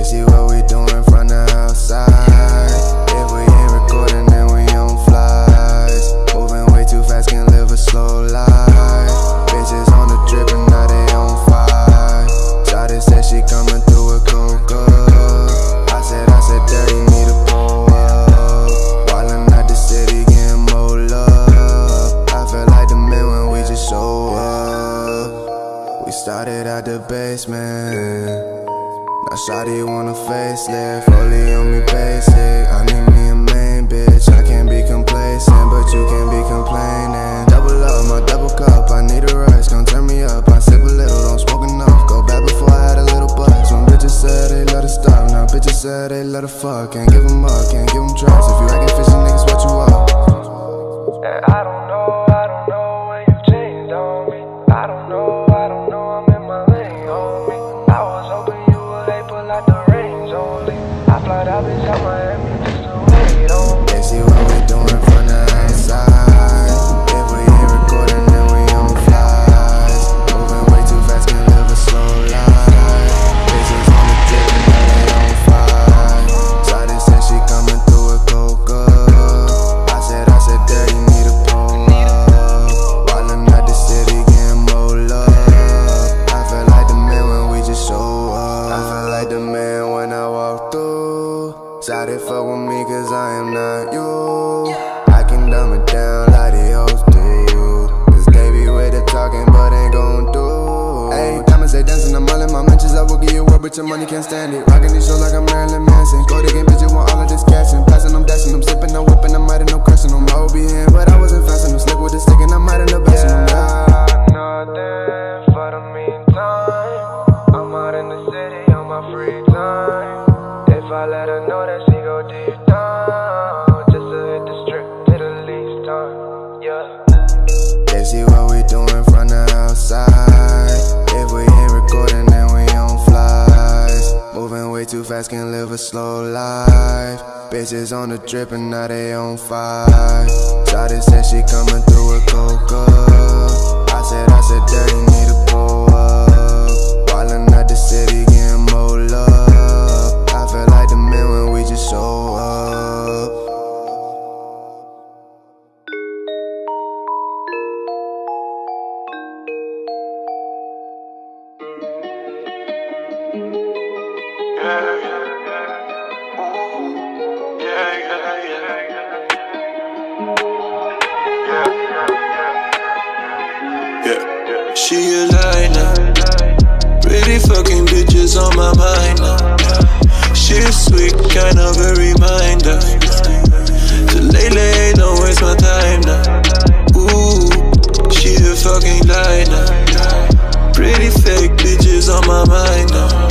see what we doing from the outside. If we ain't recording, then we on flies. Moving way too fast, can live a slow life. Bitches on the drip and now they on fire. Shawty said she coming through with coca. I said, there you need to pull up. Wildin' out the city, getting more love. I feel like the man when we just show up. We started at the basement. Now shawty want a facelift, fully on me basic. I need me a main bitch, I can't be complacent, but you can't be complaining. Double up, my double cup, I need a rush, gon' turn me up. I sip a little, don't smoke enough, go back before I had a little buzz. When bitches said they let her stop, now bitches said they let her fuck. Can't give them up, can't give them drugs. If you acting fishy, niggas, what you up? And I don't know when you changed on me. I don't know, I'm in my lane, homie. I was hoping you would pull out the range only. I fly that bitch out Miami just to wait on me. They see what we doing from the outside. If we ain't recording, then we on flies. Moving way too fast, can live a slow life. Bitches on the drip and now they on fire. Shawty said she coming through with coca. I said, there you need to pull up. Wildin' out the city, getting more love. I feel like the man when we just show up. I feel like the man when I walk through. Shawty fuck with me cause I am not you. I can dumb it down like the hoes do. Cause they be with the talking but ain't gon' do. Ayy, diamonds they dancing, I'm all in my mentions. I will give you a word but your money can't stand it. Rockin' these shows like I'm Marilyn Manson. Go to game bitches want all of this cash and passing them, dashing them, sipping, I'm whipping, I'm mighty, no cursing them. I will be in but I wasn't fasting them. Slick with the stick and I'm mighty, no bashing them. Nothing for the meantime. I'm out in the city on my free time. If I let her know that she go deep down, just to hit the strip to the least time, yeah. They see what we doing from the outside. If we ain't recording, then we on flies. Moving way too fast, can live a slow life. Bitches on the drip and now they on fire. Shawty said she coming through with coca. I said, there you need to pull up. Wildin' out the city, getting more love. I feel like the man when we just show up. She a lie now. Pretty fucking bitches on my mind now. She's sweet, kind of a reminder. So lately, don't waste my time now. Ooh, she a fucking lie now. Pretty fake bitches on my mind now.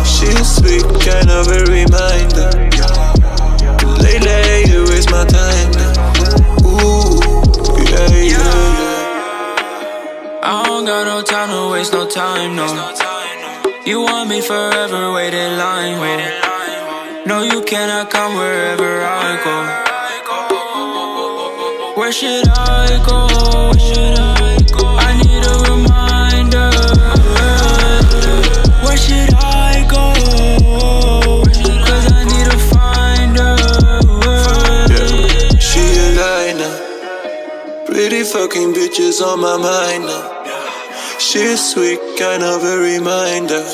She's sweet, kind of a reminder. Lately, you waste my time now. Ooh, yeah. I don't got no time to waste no time, no. You want me forever, wait in line, no, you cannot come wherever I go. Where should I go? I need a reminder. Where should I go? Cause I need to find her. Yeah. She a lie now. Pretty fucking bitches on my mind now. She's sweet, kind of a reminder.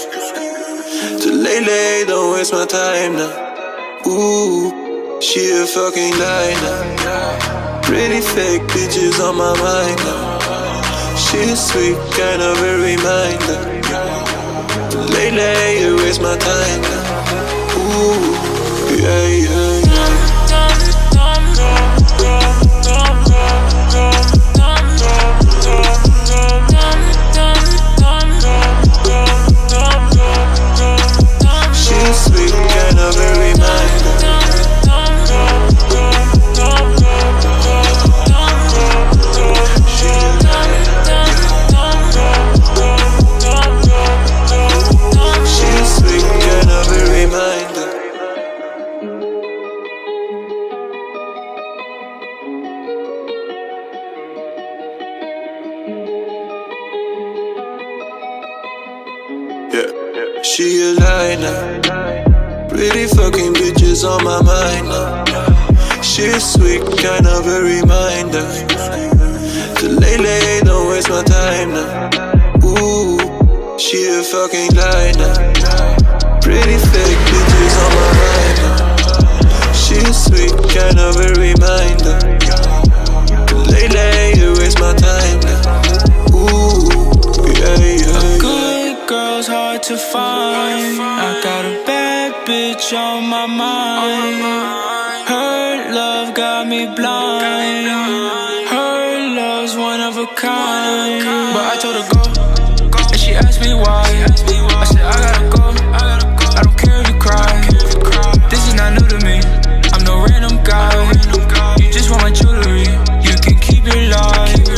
So lately, don't waste my time now. Ooh, she a fucking lie now. Pretty fake bitches on my mind now. She's sweet, kind of a reminder. So lately, you waste my time now. Ooh, yeah. Sweet, kind of a reminder. She's sweet, kind of a reminder. Yeah, she a lie now. Pretty fucking bitches on my mind now. She's sweet, kind of a reminder to lay, don't waste my time now. Ooh, she a fucking lie now. Pretty fake bitches on my mind now. She's sweet, kind of a reminder to lay, you waste my time now. Ooh, yeah. A good girl's hard to find. I got a bad bitch on my mind. Her love got me blind. Her love's one of a kind. But I told her go, and she asked me why. I said I gotta go. I don't care if you cry. This is not new to me. I'm no random guy. You just want my jewelry. You can keep your life.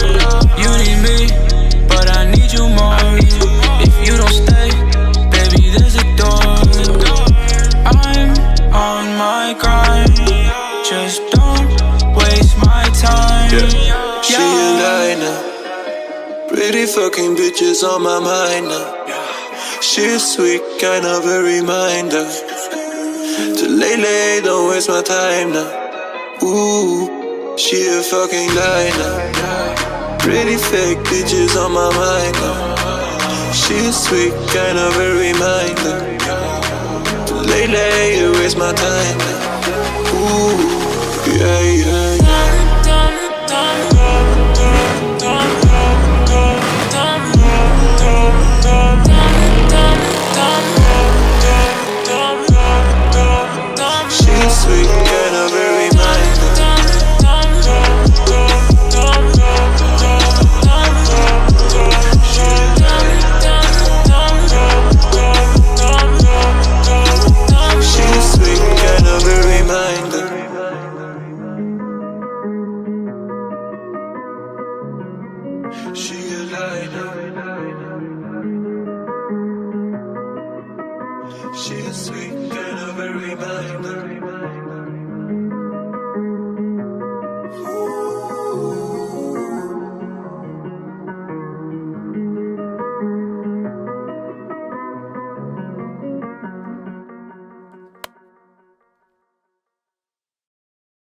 You need me, but I need you more. If you don't stay, baby, there's a door. I'm on my grind. Just don't waste my time. She a lie now. Pretty fucking bitches on my mind now. She's sweet, kind of a reminder to lay, don't waste my time now. Ooh, she a fucking lie now. Pretty fake bitches on my mind now. She's sweet, kind of a reminder to lay, you waste my time now. Ooh, yeah. She's sweet, kind of a reminder. She's sweet, kind of a reminder. She a lie now. She's sweet, kind of a reminder.